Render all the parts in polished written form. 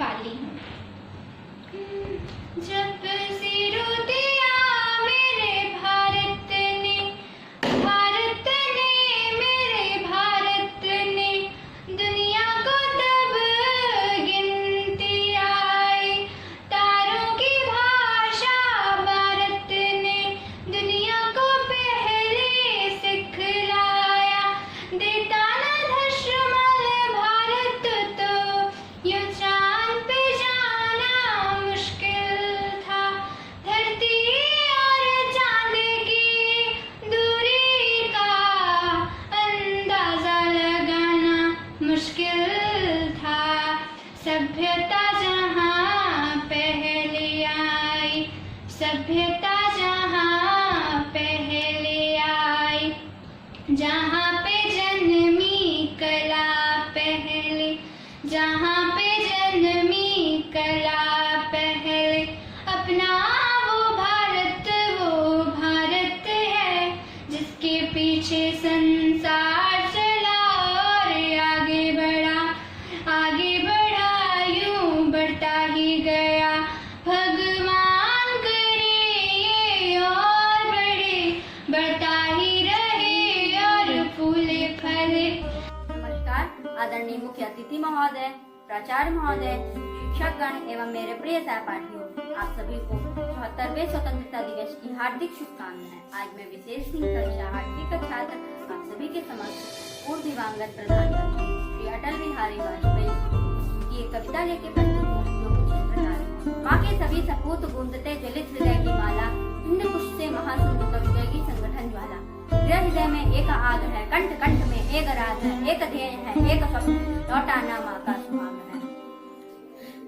वाली हूँ। जब सिरों दिया मेरे भारत ने, भारत ने, मेरे भारत ने, दुनिया को तब गिनती आई। तारों की भाषा भारत ने दुनिया को पहले सिखलाया। देता न धश्रमल भारत तो यूं चांद पे जाना मुश्किल था। धरती और चांद की दूरी का अंदाजा लगाना मुश्किल था। सभ्यता जहाँ पहले आई, सभ्यता जहाँ पहले आई, जहाँ पे जन्मी कला पहले, जहाँ पे जन्मी कला पहले। अपना वो भारत है जिसके पीछे संसार चला और आगे बढ़ा यूं बढ़ता ही गया। भगवान करे ये और बढ़ता ही रहे और फूले फले। नमस्कार आदरणीय मुख्य अतिथि महोदय, प्राचार्य महोदय, शिक्षकगण एवं मेरे प्रिय सहपाठियों, आप सभी को 74वें स्वतंत्रता दिवस की हार्दिक शुभकामनाएं। आज मैं विशेष कक्षा 8वीं का छात्र आप सभी के समक्ष पूर्व दिवंगत प्रधानमंत्री श्री अटल बिहारी वाजपेयी की एक कविता लेके प्रस्तुत हूँ जो कुछ इस प्रकार है। माँ के सभी सपूत गूंजते ज्वलित हृदय की माला, हिंद कुश से महासिंधु तक जगी संगठन ज्वाला। हृदय में एक आग है, कंठ कंठ में एक राग है, एक ध्येय है, एक स्वप्न, लौटाना माँ का सुहाग है।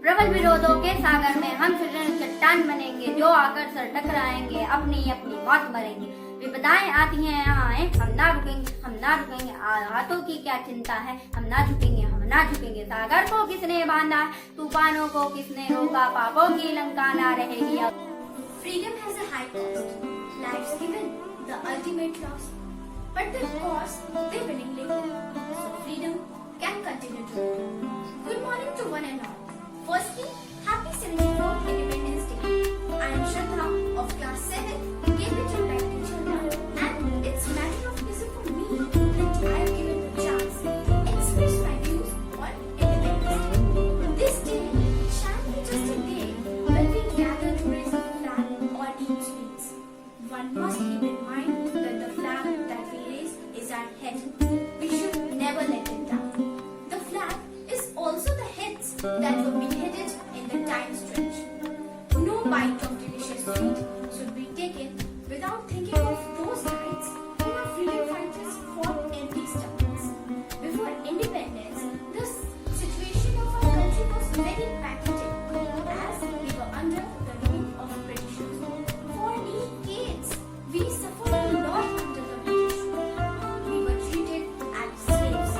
प्रबल विरोधों के सागर में हम सुदृढ़ चट्टान बनेंगे, जो आकर सर टकराएंगे अपनी अपनी मौत मरेंगे। विपदाएं आती हैं यहाँ आए, हम ना रुकेंगे, हाथों की क्या चिंता है, हम ना झुकेंगे। सागर को किसने बांधा, तूफानों को किसने रोका, पापों की लंका ना रहेगी अब। Freedom has a high cost. Lives given, the ultimate loss. But the cost they willingly give, so freedom can continue to live. Good morning to one and all. Firstly, happy 74th Independence Day. I am Shraddha of class 7, Cambridge Impact Teacher, and it's matter of pleasure for me that I have given the chance to express my views on Independence Day. This day shall be just a day when we gather to raise a flag on each wings. One must keep in mind that the flag that we raise is our head. We should never let it down. The flag is also the heads that were beheaded in the time stretch. No bite of delicious food should be taken without thinking of those nights when our freedom fighters fought in these struggles. Before independence, the situation of our country was very pathetic as we were under the rule of Britishers. For decades, we suffered a lot under the British. We were treated as slaves,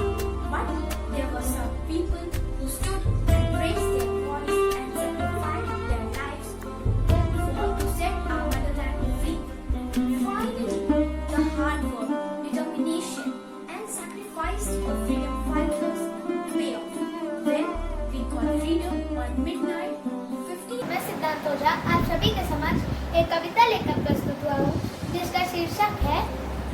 but there were some people who stood and raised their voice and sacrificed their lives to set our motherland free. Finally, the hard work, determination, and sacrifice of freedom fighters pay off. When we got freedom on midnight, 50. मैं सिद्धांत ओझा आप सभी के समक्ष एक कविता लेकर प्रस्तुत हुआ हूँ जिसका शीर्षक है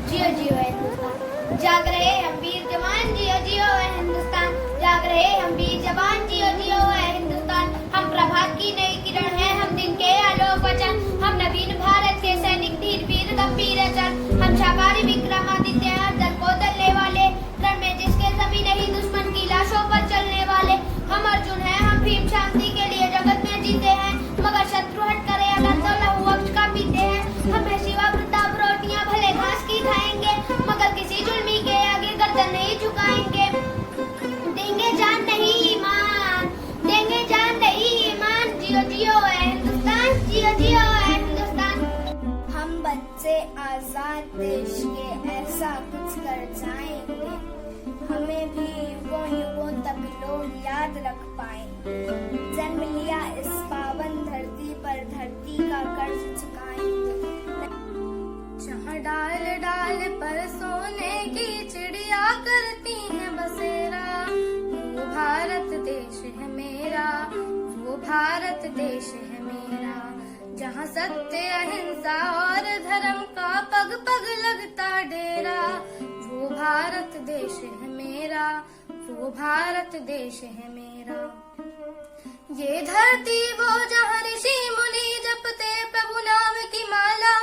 जियो जियो है हिंदुस्तान। जाग रहे हम वीर जवान, जियो जियो है हिंदुस्तान। जाग रहे हम वीर जवान, जियो जियो है हिंदुस्तान। हम प्रभात की नई किरण है, हम दिन के आलोक वचन। हम नवीन भारत के सैनिक धीर वीर गंभीर अचल। हम शाकाहारी विक्रमादित्य हैं, दल को दलने वाले, रण में जिसके सभी नहीं दुश्मन की लाशों पर चलने वाले। हम अर्जुन हैं, हम भीम शांति के लिए जगत में जीते हैं, मगर शत्रु हट करे अगर तो लहू वंश का पीते हैं। हम शिवा वृद्धाप रोटियां भले घास की खाएंगे, मगर किसी जुल्मी के आगे गर्दन नहीं झुकाएंगे। देंगे जान नहीं ईमान, देंगे जान नहीं ईमान। जियो जियो है हिंदुस्तान, जियो जियो है हिंदुस्तान। हम बच्चे आजाद देश के ऐसा कुछ कर जाएंगे, हमें भी युगों युगों तक लोग याद रख पाएंगे। जन्म लिया इस पावन धरती पर, धरती का कर्ज चुकाएंगे। जहाँ डाल डाल पर सोने की चिड़िया करती है बसेरा, वो भारत देश है मेरा। भारत देश है मेरा, जहाँ सत्य अहिंसा और धर्म का पग पग लगता डेरा। वो भारत देश है मेरा, वो भारत देश है मेरा। ये धरती वो जहाँ ऋषि मुनि जपते प्रभु नाम की माला।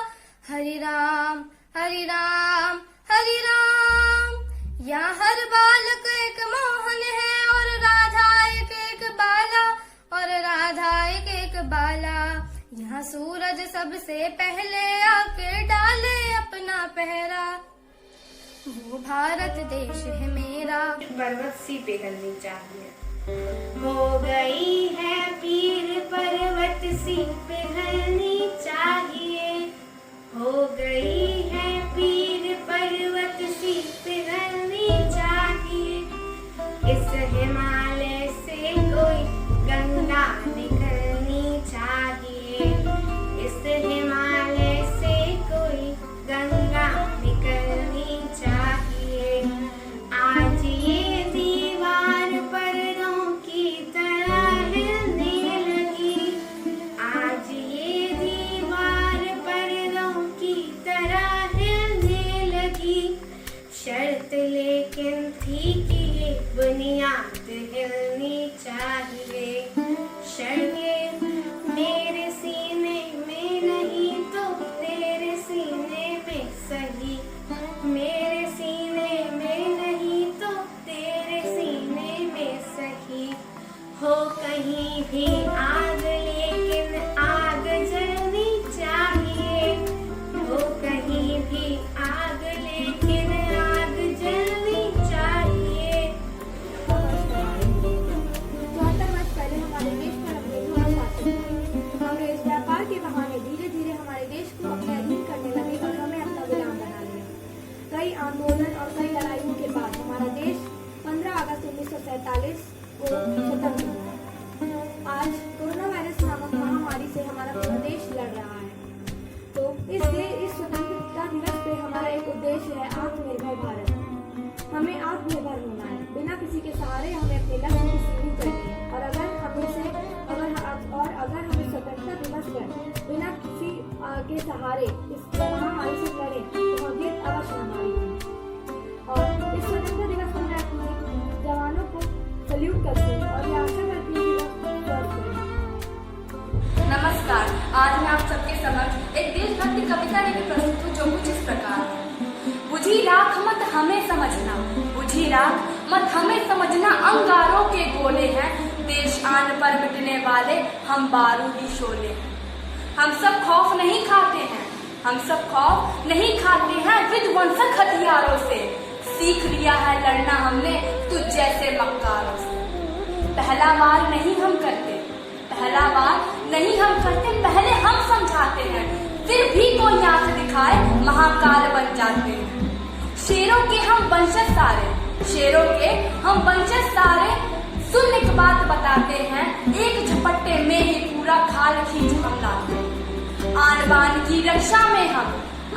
हरि राम हरि राम हरि राम। यहाँ हर बालक एक मोहन है और राधा एक बाला, और राधा एक बाला। यहाँ सूरज सबसे पहले आके डाले अपना पहरा। वो भारत देश है मेरा। पर्वत सी पिघलनी चाहिए। हो गई है पीर पर्वत सी पिघलनी चाहिए। हो गई है पीर पर्वत सी पिघलनी चाहिए। इस हिमालय से कोई गंगा निकलनी चाहिए। इस हिमालय से कोई गंगा निकलनी चाहिए। आज ये दीवार पर्दों की तरह हिलने लगी। आज ये दीवार पर्दों की तरह हिलने लगी। शर्त लेकिन थी कि ये बुनियाद हिलनी चाहिए। शर्त मेरे सीने में नहीं तो तेरे सीने में सही। मेरे सीने में नहीं तो तेरे सीने में सही। हो कहीं भी आग लेकिन आग जलनी चाहिए। हो कहीं भी आग लेकिन आग जलनी चाहिए। 74 वर्ष पहले हमारे देश पर अंग्रेजों का शासन था। अंग्रेज व्यापार के बहाने धीरे धीरे हमारे देश को अपने अधीन करने लगे और हमें अपना गुलाम बना लिया। कई आंदोलन और कई लड़ाइयों के बाद हमारा देश 15 अगस्त 1947 को स्वतंत्र हुआ। आज कोरोना वायरस नामक महामारी से हमारा पूरा देश लड़ रहा है। तो इस स्वतंत्रता दिवस पे हमारा एक उद्देश्य है आत्मनिर्भर भारत। हमें आत्मनिर्भर होना है। बिना किसी के सहारे हमें अपने लक्ष्य की सीढ़ी चढ़नी है। और अगर हमें स्वतंत्रता दिवस पर बिना किसी के सहारे इस महामारी से लड़े तो हम जीत अवश्य हमारी होगी। और इस स्वतंत्रता दिवस पर मैं अपने जवानों को सल्यूट करती हूँ और ये आशा करती हूँ कि वो स्वस्थ रहें। नमस्कार, आज मैं आप सबके समक्ष एक देशभक्ति कविता लेकर प्रस्तुत हूँ जो कुछ इस प्रकार है। बुझी राख मत हमें समझना, बुझी राख मत हमें समझना, अंगारों के गोले हैं देश आन पर मिटने वाले, हम बारूदी शोले हैं। हम सब खौफ नहीं खाते हैं, हम सब खौफ नहीं खाते हैं विध्वंसक हथियारों से। सीख लिया है लड़ना हमने तुझ जैसे मक्कारों से। पहला वार नहीं हम करते, पहला वार नहीं हम करते, पहले हम समझाते हैं, फिर भी कोई आंख दिखाए महाकाल बन जाते हैं। शेरों के हम वंशज सारे, शेरों के हम वंशज सारे, सुन एक बात बताते हैं, एक झपट्टे में ही पूरा खाल खींच हम लाते हैं। आन बान की रक्षा में हम,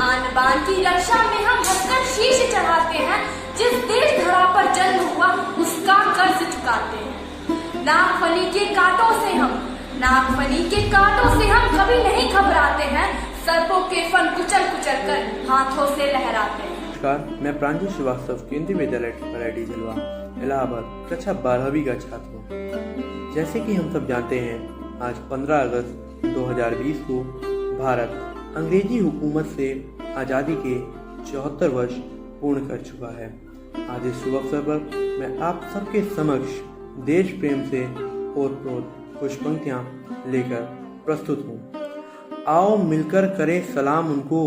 आन बान की रक्षा में हम हंसकर शीश चढ़ाते हैं। जिस देश धरा पर जन्म हुआ उसका कर्ज चुकाते हैं। नागफनी के कांटों से हम, नागफनी के कांटों से हम कभी नहीं घबराते हैं। सर्पों के फन कुचल कुचल कर हाथों से लहराते हैं। नमस्कार, मैं प्रांजल श्रीवास्तव केंद्रीय विद्यालय परेडी झलवा इलाहाबाद कक्षा 12वीं का छात्र हूँ। जैसे कि हम सब जानते हैं, आज 15 अगस्त 2020 को भारत अंग्रेजी हुकूमत से आज़ादी के 74 वर्ष पूर्ण कर चुका है। आज इस शुभ अवसर पर मैं आप सबके समक्ष देश प्रेम से ओतप्रोत कुछ पंक्तियाँ लेकर प्रस्तुत हूँ। आओ मिलकर करें सलाम उनको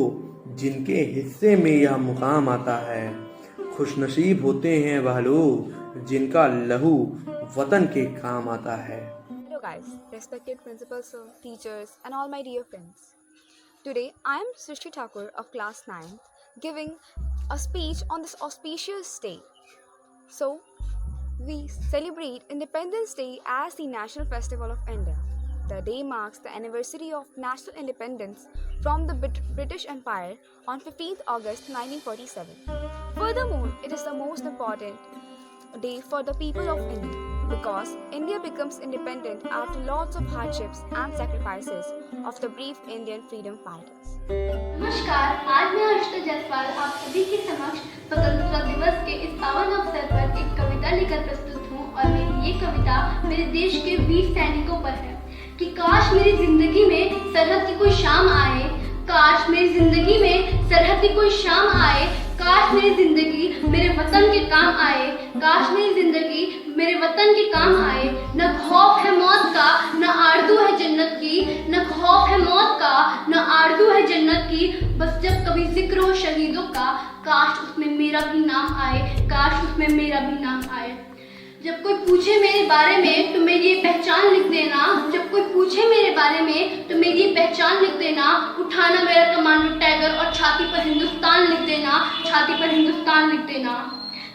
जिनके हिस्से में यह मुकाम आता है। खुशनसीब होते हैं वह लोग जिनका लहू वतन के काम आता है। Hello guys, respected principals, sir, teachers and all my dear friends. Today I am Srishti Thakur of class 9 giving a speech on this auspicious day. So, we celebrate Independence Day as the national festival of India. The day marks the anniversary of national independence from the British Empire on 15th August 1947. Furthermore, it is the most important day for the people of India. because India becomes independent after lots of hardships and sacrifices of the brave Indian freedom fighters. नमस्कार, आज मैं हर्षिता जायसवाल आप सभी के समक्ष स्वतंत्रता दिवस के इस पावन अवसर पर एक कविता लेकर प्रस्तुत हूँ और मेरी ये कविता मेरे देश के वीर सैनिकों पर है कि काश मेरी जिंदगी में सरहद की कोई शाम आए, काश मेरी जिंदगी में सरहद की कोई शाम आए, काश मेरी जिंदगी मेरे वतन के काम आए, काश मेरी जिंदगी मेरे वतन के काम आए। न खौफ है मौत का, न आरज़ू है जन्नत की, न खौफ है मौत का, न आरज़ू है जन्नत की। बस जब कभी जिक्र हो शहीदों का, काश उसमें मेरा भी नाम आए, काश उसमें मेरा भी नाम आए। जब कोई पूछे मेरे बारे में तो मेरी ये पहचान लिख देना, जब कोई पूछे मेरे बारे में तो मेरी ये पहचान लिख देना। उठाना मेरा कमांडो टाइगर और छाती पर हिंदुस्तान लिख देना, छाती पर हिंदुस्तान लिख देना।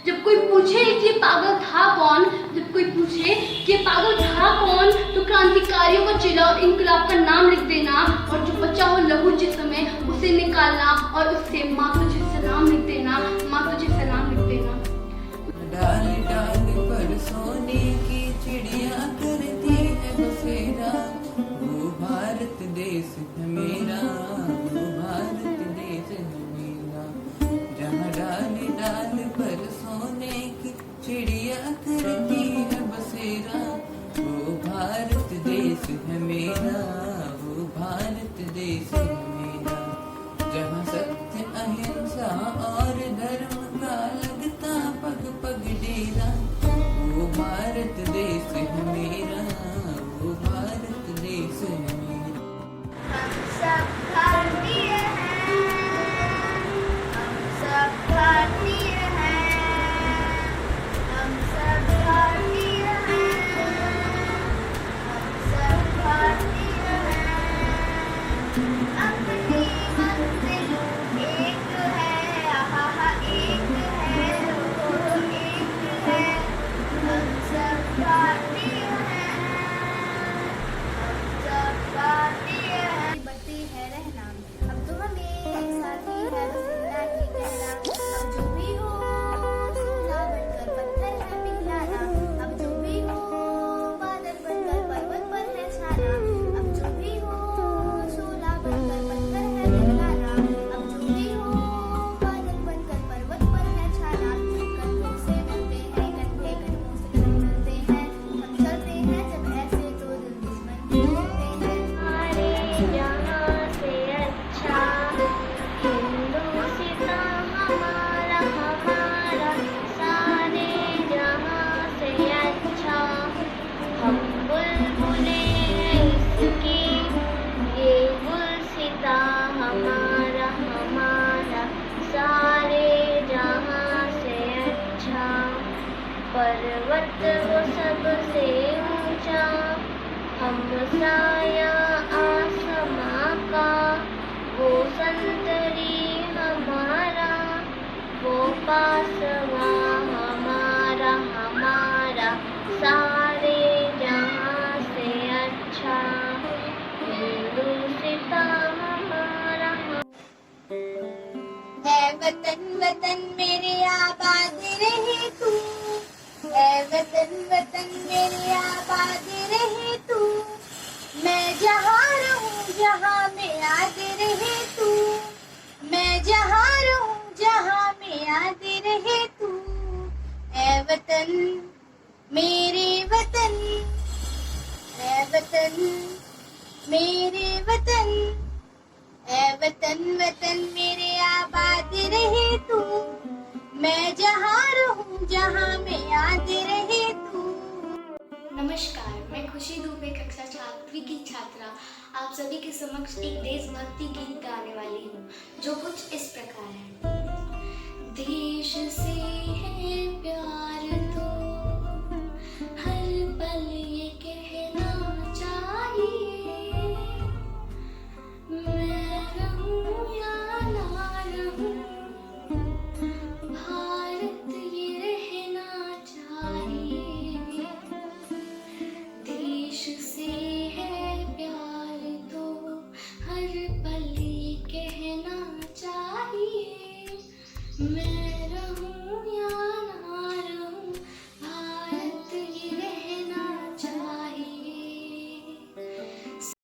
जब कोई पूछे कि ये पागल था कौन, जब कोई पूछे कि ये पागल था कौन, तो क्रांतिकारियों का चेला और इंकलाब का नाम लिख देना। और जो बचा हो लहू जिस्म में उसे निकालना और उससे माँ तुझे सलाम लिख देना, माँ तुझे सलाम लिख देना। डाल डाल पर सोने की चिड़िया करती है बसेरा, वो भारत देश है मेरा, वो भारत देश है मेरा। जहाँ डाल डाल पर सोने की चिड़िया करती है बसेरा, वो भारत देश है मेरा, वो भारत देश है मेरा। जहाँ सत्य अहिंसा और धर्म का लगता पग पग डेरा, वो भारत देश है मेरा, वो भारत देश है मेरा। हम सब भारतीय हैं, हम सब भारतीय हैं, हम सब भारतीय हैं, हम सब भारतीय हैं। अपनी मंजिल एक है, आहा एक है, वो एक है। हम सब भारतीय हैं, हम सब भारतीय हैं। बढ़ती है रहना, अब तो हमें एक साथी है जिंदा ही कहना। अब जो भी हो सोना बनकर पत्थर है पिघलाना, अब जो भी हो बादल बनकर पर्वत पर है छाना। अब जो भी हो सोना बनकर पत्थर है पिघलाना, अब जो भी हो बादल बनकर पर्वत पर है छाना। कंधों से मिलते हैं कंधे, कदमों से कदम चलते हैं, हम चलते हैं जब ऐसे तो दिल दुश्मन भी होते हैं। हमारे जहाँ से अच्छा हिंदुस्तान हमारा, हमारा सारे जहाँ से अच्छा। हम बुलबुलें हैं इसकी, ये गुलसिता हमारा, हमारा सारे जहाँ से अच्छा। पर्वत वो सबसे ऊंचा, हम साया आसमां का, वो संतरी हमारा, वो पासवा हमारा, हमारा सारे जहाँ से अच्छा। हिंदुस्ता हमारा। है वतन वतन मेरे आबाद रहे तू, है वतन वतन मेरे आबाद रहे तू। मैं जहाँ रहूँ जहाँ में याद रहे तू, मैं जहाँ रहूँ जहाँ में याद रहे तू। है वतन मेरे वतन, है वतन मेरे वतन, है वतन वतन मेरे आबाद रहे तू। मैं जहाँ रहूँ जहाँ में याद रहे तू। नमस्कार, मैं खुशी दुबे कक्षा छात्रवी की छात्रा आप सभी के समक्ष एक देशभक्ति गीत गाने वाली हूँ जो कुछ इस प्रकार है। देश से है प्यार तो हर पल ये कहना चाहिए, मैं रहूं या ना रहूं भारत ये रहना चाहिए। देश से है प्यार तो हर पल ये कहना चाहिए, मैं